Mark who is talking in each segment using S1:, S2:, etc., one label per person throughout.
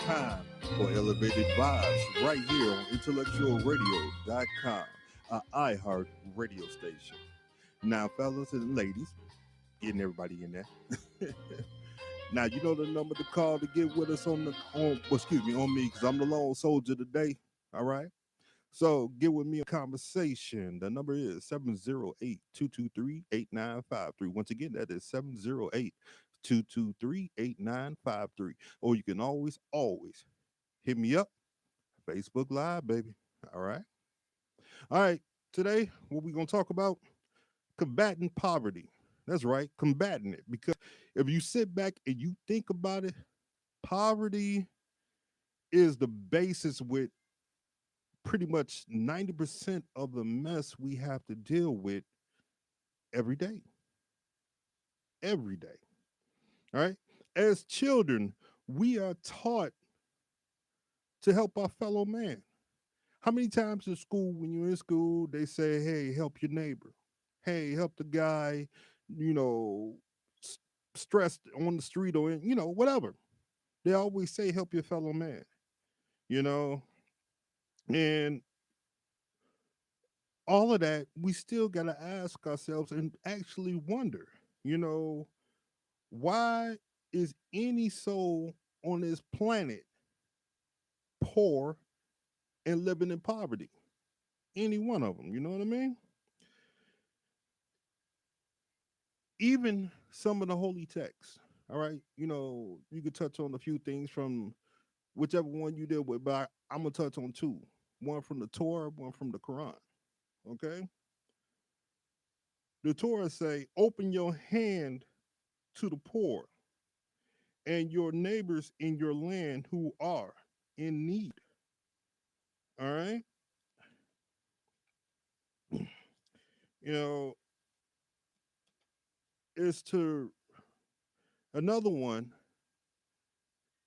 S1: time for elevated vibes right here on IntellectualRadio.com, a iHeart radio station. Now, fellas and ladies, getting everybody in there. Now, you know the number to call to get with us on me, because I'm the lone soldier today. All right. So get with me a conversation. The number is 708-223-8953. Once again, that is 708-223-8953. Or you can always hit me up. Facebook Live, baby. All right. All right. Today, what we gonna talk about? Combating poverty. That's right, combating it. Because if you sit back and you think about it, poverty is the basis with pretty much 90% of the mess we have to deal with every day. Every day. All right. As children, we are taught to help our fellow man. How many times in school, when you're in school, they say, hey, help your neighbor? Hey, help the guy, you know, s- stressed on the street or, whatever. They always say, help your fellow man, you know? And all of that, we still got to ask ourselves and actually wonder, you know, why is any soul on this planet poor and living in poverty? Any one of them, you know what I mean? Even some of the holy texts, all right? You could touch on a few things from whichever one you deal with, but I'm going to touch on two, one from the Torah, one from the Quran, okay? The Torah say, open your hand to the poor and your neighbors in your land who are in need, all right? You know, is to another one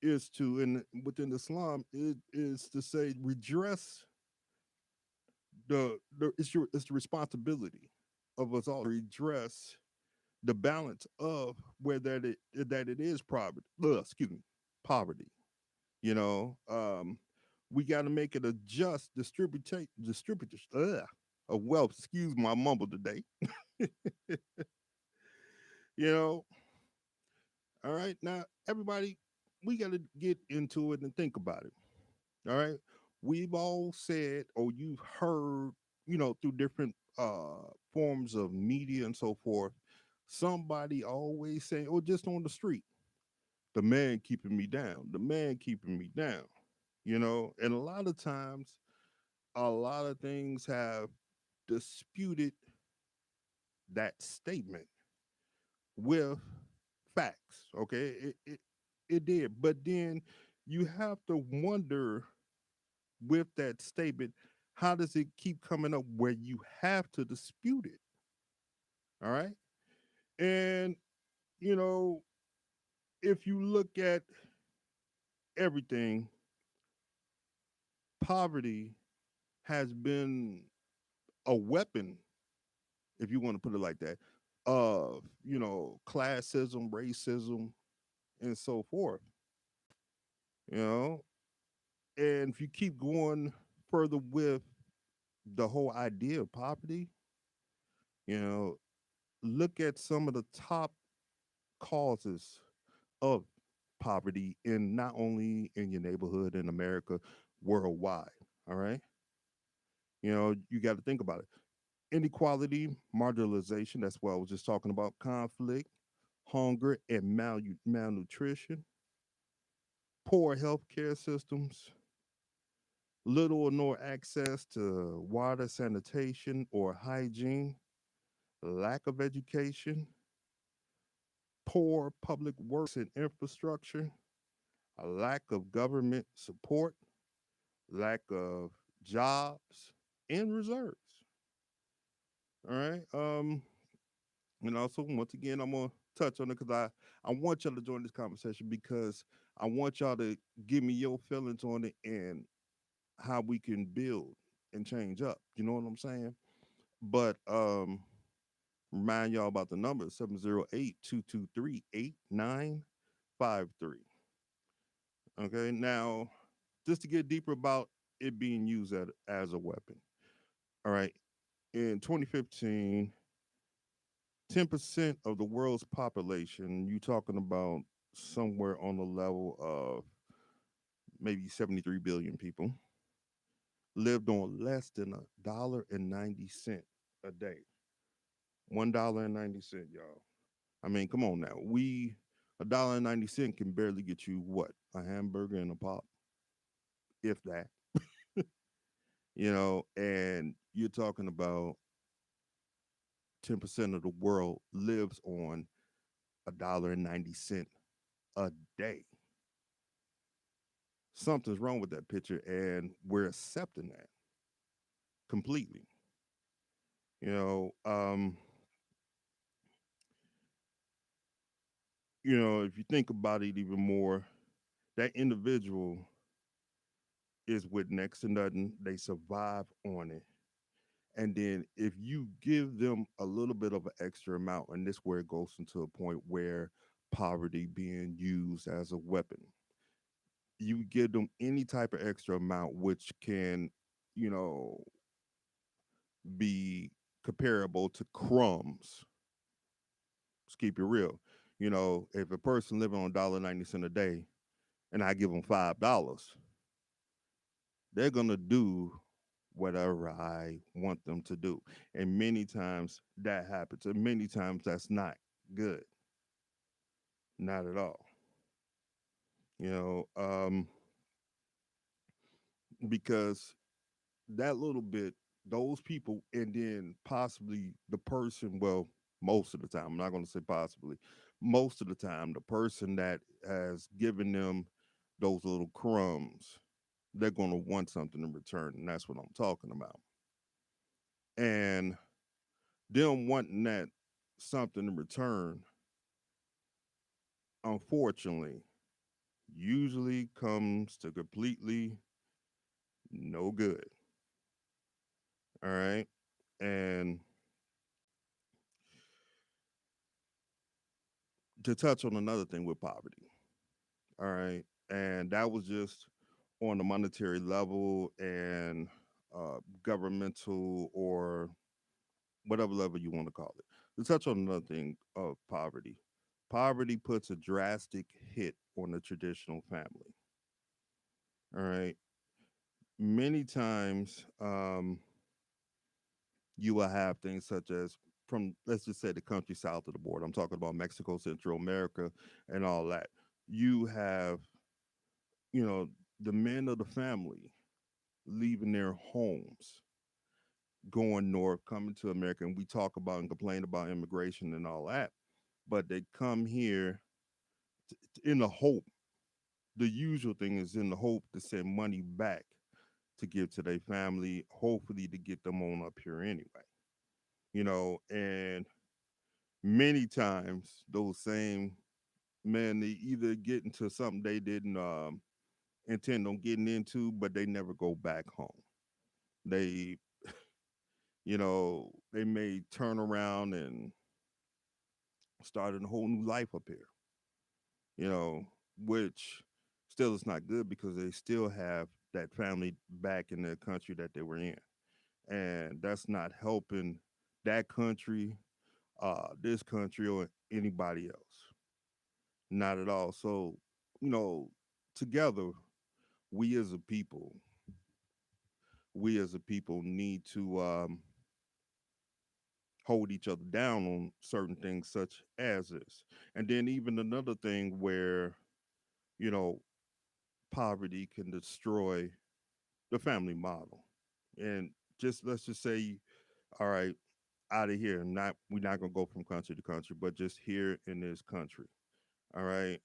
S1: is to in within Islam it is to say redress it's the responsibility of us all to redress the balance of where that it is poverty. Excuse me, poverty. You know, we got to make it a just distributor of wealth. Excuse my mumble today. You know, all right. Now, everybody, we got to get into it and think about it. All right. We've all said, or you've heard, through different forms of media and so forth, somebody always say, oh, just on the street, the man keeping me down, the man keeping me down, and a lot of times, a lot of things have disputed that statement with facts. Okay. It did. But then you have to wonder with that statement, how does it keep coming up where you have to dispute it? All right. And, you know, if you look at everything, poverty has been a weapon, if you want to put it like that, of, classism, racism, and so forth, you know. And if you keep going further with the whole idea of poverty, you know, look at some of the top causes of poverty in not only in your neighborhood in America, worldwide. All right. You got to think about it. Inequality, marginalization, that's what I was just talking about, conflict, hunger, and malnutrition, poor healthcare systems, little or no access to water, sanitation, or hygiene, lack of education, poor public works and infrastructure, a lack of government support, lack of jobs and reserves. All right. And also, once again, I'm gonna touch on it because I want y'all to join this conversation because I want y'all to give me your feelings on it and how we can build and change up. You know what I'm saying? But remind y'all about the number 708-223-8953. Okay, now just to get deeper about it being used as a weapon. All right, in 2015, 10% of the world's population, you talking about somewhere on the level of maybe 73 billion people, lived on less than $1.90 a day. $1.90, y'all. I mean, come on now. $1.90 can barely get you what? A hamburger and a pop, if that. And you're talking about 10% of the world lives on $1.90 a day. Something's wrong with that picture, and we're accepting that completely. You know, um, if you think about it even more, that individual is with next to nothing. They survive on it. And then if you give them a little bit of an extra amount, and this where it goes into a point where poverty being used as a weapon, you give them any type of extra amount, which can, you know, be comparable to crumbs. Let's keep it real. If a person living on $1.90 a day and I give them $5, they're gonna do whatever I want them to do. And many times that happens. And many times that's not good. Not at all. You know, um, because that little bit, those people, and then possibly the person, well, most of the time, I'm not gonna say possibly, most of the time, the person that has given them those little crumbs, they're gonna want something in return. And that's what I'm talking about. And them wanting that something in return, unfortunately, usually comes to completely no good. All right. And to touch on another thing with poverty. All right. And that was just on the monetary level and governmental or whatever level you want to call it. To touch on another thing of poverty. Poverty puts a drastic hit on the traditional family. All right. Many times, you will have things such as from, let's just say, the country south of the border. I'm talking about Mexico, Central America, and all that. You have, you know, the men of the family leaving their homes, going north, coming to America, and we talk about and complain about immigration and all that. But they come here in the hope. The usual thing is in the hope to send money back to give to their family, hopefully to get them on up here anyway. And many times those same men, they either get into something they didn't intend on getting into, but they never go back home. They they may turn around and start a whole new life up here, you know which still is not good because they still have that family back in the country that they were in, and that's not helping that country, this country, or anybody else. Not at all. So, you know, together, we as a people, we as a people need to hold each other down on certain things such as this. And then even another thing where, you know, poverty can destroy the family model. And just let's just say, all right, out of here, not we're not gonna go from country to country, but just here in this country. All right.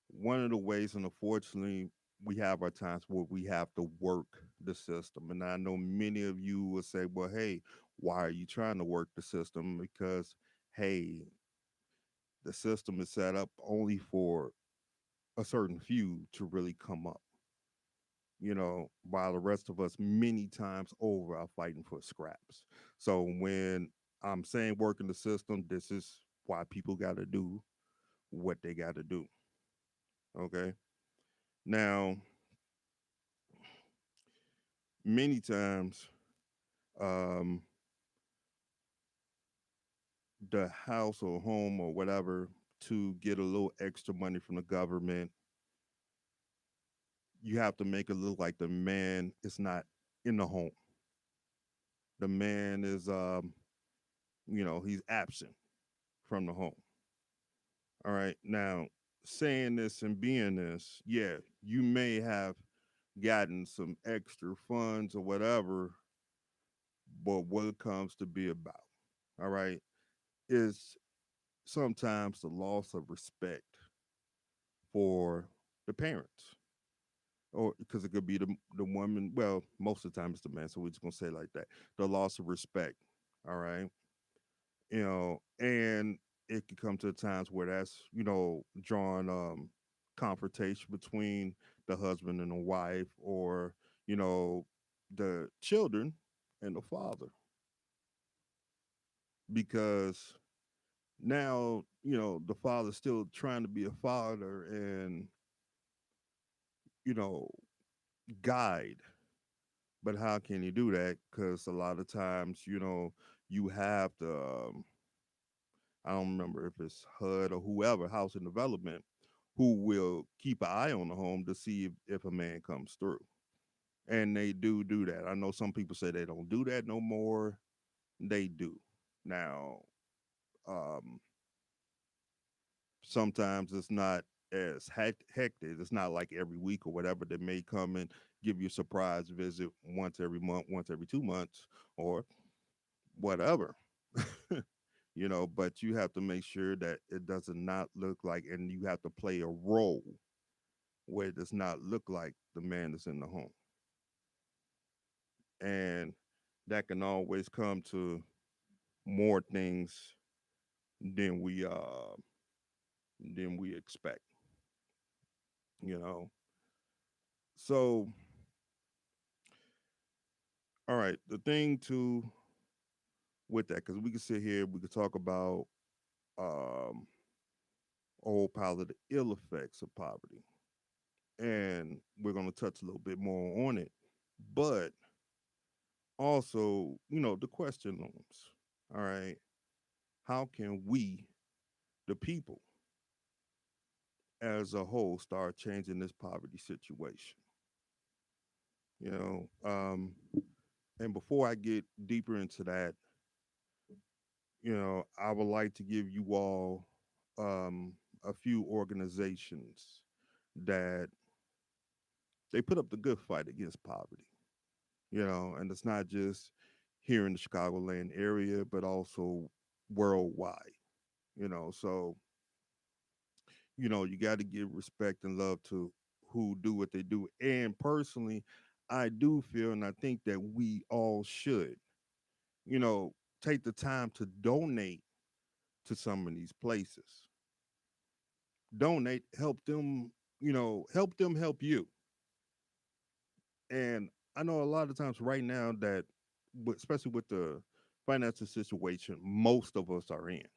S1: One of the ways, and unfortunately, we have our times where we have to work the system. And I know many of you will say, well, hey, why are you trying to work the system? Because, hey, the system is set up only for a certain few to really come up, while the rest of us many times over are fighting for scraps. So when I'm saying working the system, this is why people got to do what they got to do. Okay. Now, many times, um, the house or home or whatever to get a little extra money from the government, you have to make it look like the man is not in the home. The man is, he's absent from the home. All right. Now, saying this and being this, yeah, you may have gotten some extra funds or whatever, but what it comes to be about, all right, is sometimes the loss of respect for the parents. Or because it could be the woman. Well, most of the time it's the man, so we're just gonna say it like that. The loss of respect. All right. And it could come to times where that's, drawing confrontation between the husband and the wife, or, you know, the children and the father. Because now, the father's still trying to be a father and, you know, guide. But how can you do that? Because a lot of times, you have to, I don't remember if it's HUD or whoever, housing development, who will keep an eye on the home to see if a man comes through. And they do that. I know some people say they don't do that no more. They do. Now, um, sometimes it's not as hectic. It's not like every week or whatever. They may come and give you a surprise visit once every month, once every 2 months, or whatever. But you have to make sure that it does not look like, and you have to play a role where it does not look like the man is in the home. And that can always come to more things than we expect, you know. So, all right, the thing to with that, because we can sit here, we could talk about um a whole pile of the ill effects of poverty. And we're gonna touch a little bit more on it. But also, the question looms. All right, how can we, the people as a whole, start changing this poverty situation? You know, and before I get deeper into that, I would like to give you all a few organizations that they put up the good fight against poverty. And it's not just here in the Chicagoland area, but also worldwide. So you got to give respect and love to who do what they do. And personally, I do feel, and I think that we all should, you know, take the time to donate to some of these places. Donate, help them, help them help you. And I know a lot of times right now that, especially with the financial situation, most of us are in.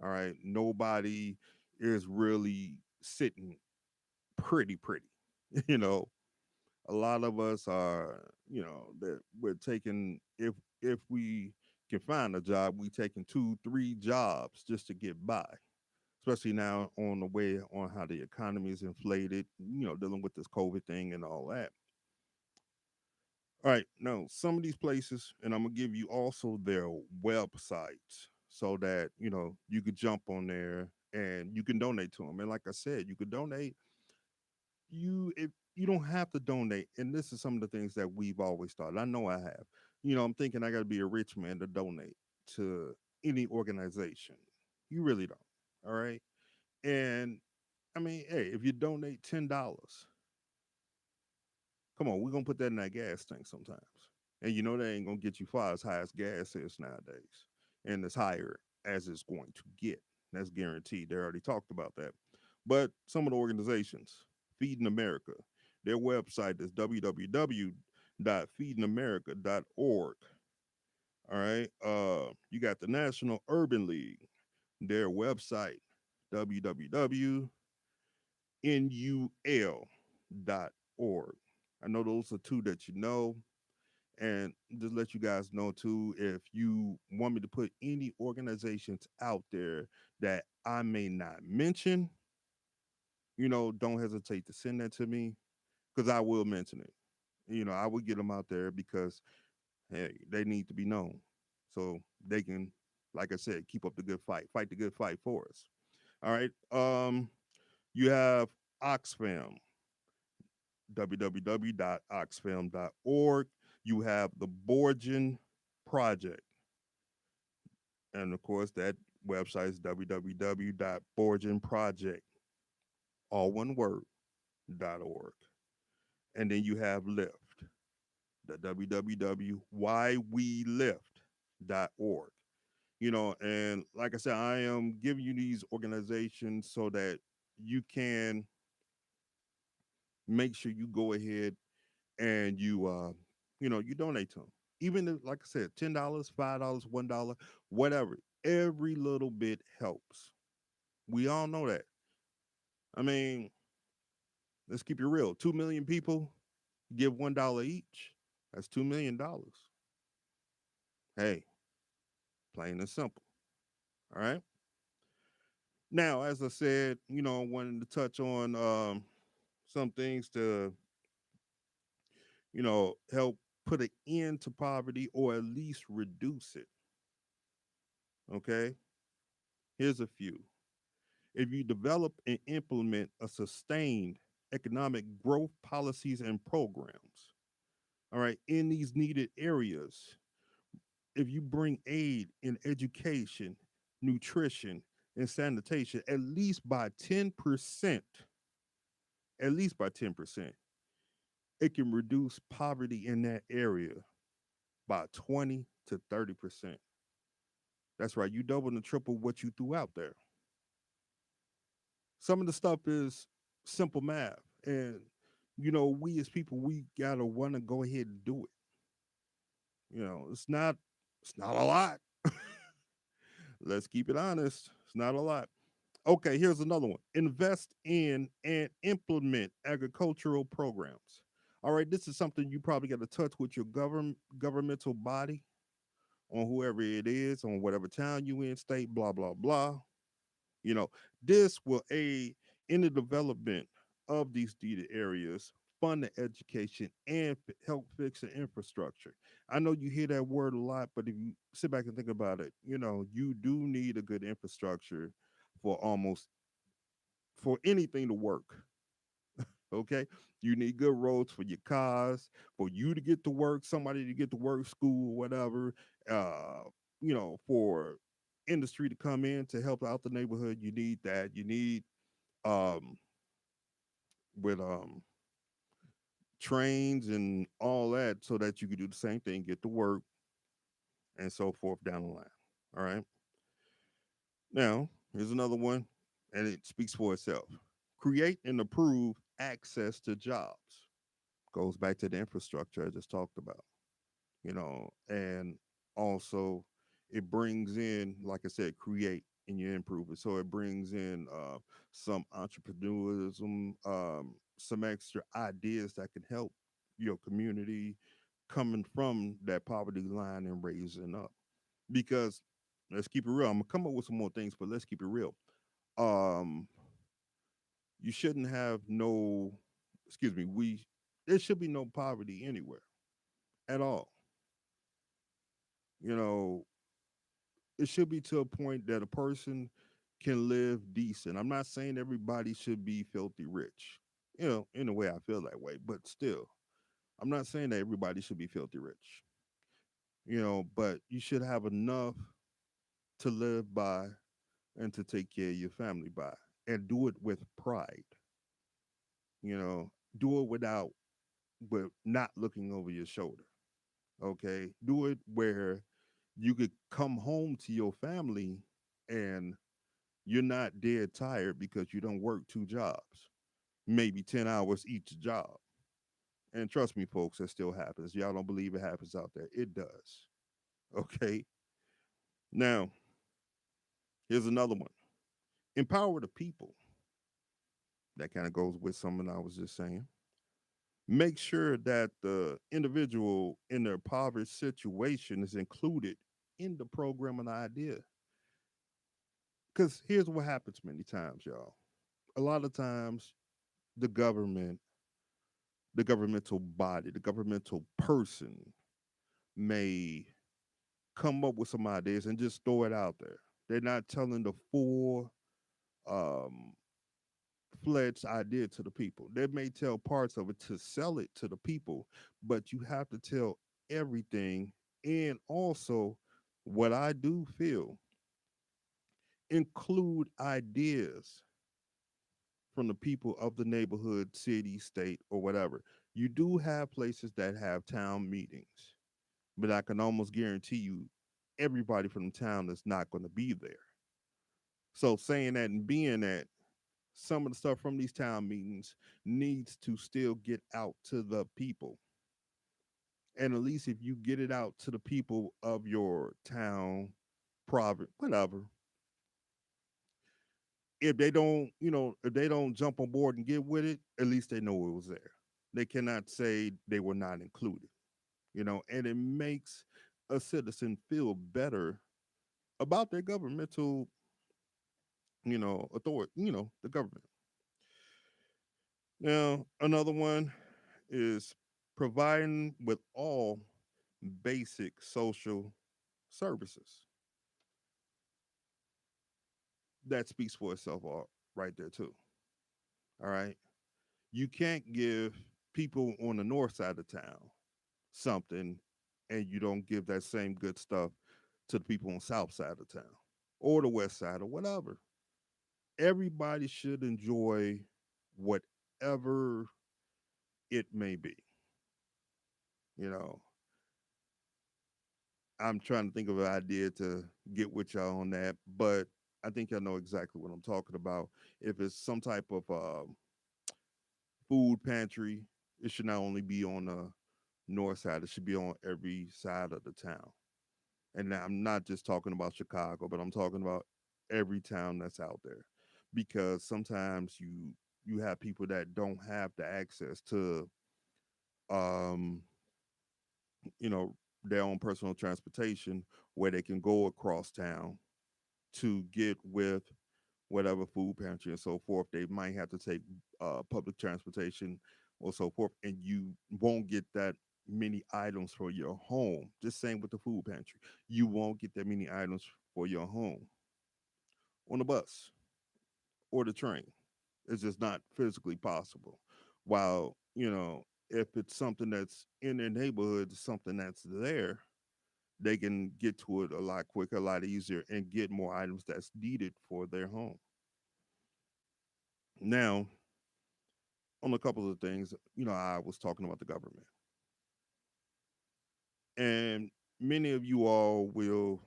S1: All right. Nobody is really sitting pretty. you know, a lot of us are, that we're taking, if we can find a job, we taking two, three jobs just to get by. Especially now on the way on how the economy is inflated, dealing with this COVID thing and all that. All right, now some of these places, and I'm gonna give you also their websites so that you could jump on there and you can donate to them. And like I said, you could donate. If you don't have to donate, and this is some of the things that we've always thought. I know I have. I'm thinking I got to be a rich man to donate to any organization. You really don't. All right, and I mean, hey, if you donate $10, come on, we're gonna put that in that gas tank sometimes. And they ain't gonna get you far as high as gas is nowadays. And as higher as it's going to get. That's guaranteed. They already talked about that. But some of the organizations, Feeding America, their website is www.feedingamerica.org. All right. You got the National Urban League, their website, www.nul.org. org. I know those are two that you know. And just let you guys know too, if you want me to put any organizations out there that I may not mention, don't hesitate to send that to me because I will mention it. I will get them out there because hey, they need to be known so they can, like I said, keep up the good fight the good fight for us. All right. You have Oxfam, www.oxfam.org. You have the Borgen Project. And of course, that website is www.borgenproject, all one word, .org. And then you have Lyft, the www.whywelift.org. And like I said, I am giving you these organizations so that you can make sure you go ahead and you donate to them. Even if, like I said, $10, $5, $1, whatever. Every little bit helps. We all know that. I mean, let's keep it real. 2 million people give $1 each. That's $2 million. Hey, plain and simple. All right. Now, as I said, I wanted to touch on some things to, help put an end to poverty or at least reduce it. Okay. Here's a few. If you develop and implement a sustained economic growth policies and programs, all right, in these needed areas, if you bring aid in education, nutrition, and sanitation at least by 10%, at least by 10%, it can reduce poverty in that area by 20 to 30%. That's right, you double and triple what you threw out there. Some of the stuff is simple math. And, we as people, we gotta wanna go ahead and do it. It's not a lot. Let's keep it honest. It's not a lot. Okay, here's another one. Invest in and implement agricultural programs. All right, this is something you probably got to touch with your governmental body on whoever it is, on whatever town you in, state, blah, blah, blah. You know, this will aid in the development of these needed areas, fund the education, and help fix the infrastructure. I know you hear that word a lot, but if you sit back and think about it, you do need a good infrastructure for almost for anything to work. Okay, you need good roads for your cars, for you to get to work, somebody to get to work, school, whatever. Uh, for industry to come in to help out the neighborhood, you need that. You need um with trains and all that so that you can do the same thing, get to work and so forth down the line. All right. Now, here's another one, and it speaks for itself. Create and approve access to jobs. Goes back to the infrastructure I just talked about, and also it brings in, like I said, create and you improve it. So it brings in some entrepreneurism, some extra ideas that can help your community coming from that poverty line and raising up. Because let's keep it real. I'm gonna come up with some more things, but let's keep it real. Um, you shouldn't have no, excuse me, there should be no poverty anywhere at all. You know, it should be to a point that a person can live decent. I'm not saying everybody should be filthy rich. In a way I feel that way, but still, I'm not saying that everybody should be filthy rich. But you should have enough to live by and to take care of your family by and do it with pride. Do it with not looking over your shoulder. Okay? Do it where you could come home to your family and you're not dead tired because you don't work two jobs, maybe 10 hours each job. And trust me, folks, that still happens. Y'all don't believe it happens out there. It does. Okay. Now, here's another one. Empower the people. That kind of goes with something I was just saying. Make sure that the individual in their impoverished situation is included in the program and idea. Because here's what happens many times, y'all. A lot of times, the government, the governmental body, the governmental person may come up with some ideas and just throw it out there. They're not telling the full um, fledged idea to the people. They may tell parts of it to sell it to the people, but you have to tell everything. And also, what I do feel, include ideas from the people of the neighborhood, city, state, or whatever. You do have places that have town meetings, but I can almost guarantee you everybody from the town is not going to be there. So saying that and being that, some of the stuff from these town meetings needs to still get out to the people. And at least if you get it out to the people of your town, province, whatever, if they don't, if they don't jump on board and get with it, at least they know it was there. They cannot say they were not included, and it makes a citizen feel better about their governmental, authority, the government. Now, another one is providing with all basic social services. That speaks for itself right there too. All right. You can't give people on the north side of town something and you don't give that same good stuff to the people on the south side of town or the west side or whatever. Everybody should enjoy whatever it may be. You know, I'm trying to think of an idea to get with y'all on that, but I think y'all know exactly what I'm talking about. If it's some type of food pantry, it should not only be on the north side, it should be on every side of the town. And I'm not just talking about Chicago, but I'm talking about every town that's out there. Because sometimes you have people that don't have the access to um, you know, their own personal transportation where they can go across town to get with whatever food pantry and so forth. They might have to take public transportation or so forth, and you won't get that many items for your home. Just same with the food pantry. You won't get that many items for your home on the bus or the train. It's just not physically possible. While, if it's something that's in their neighborhood, something that's there, they can get to it a lot quicker, a lot easier, and get more items that's needed for their home. Now, on a couple of things, I was talking about the government. And many of you all will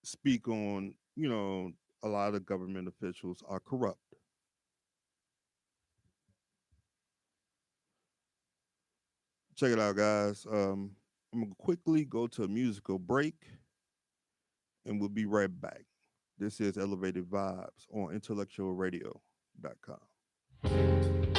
S1: speak on, a lot of government officials are corrupt. Check it out, guys. I'm going to quickly go to a musical break and we'll be right back. This is Elevated Vibes on IntellectualRadio.com.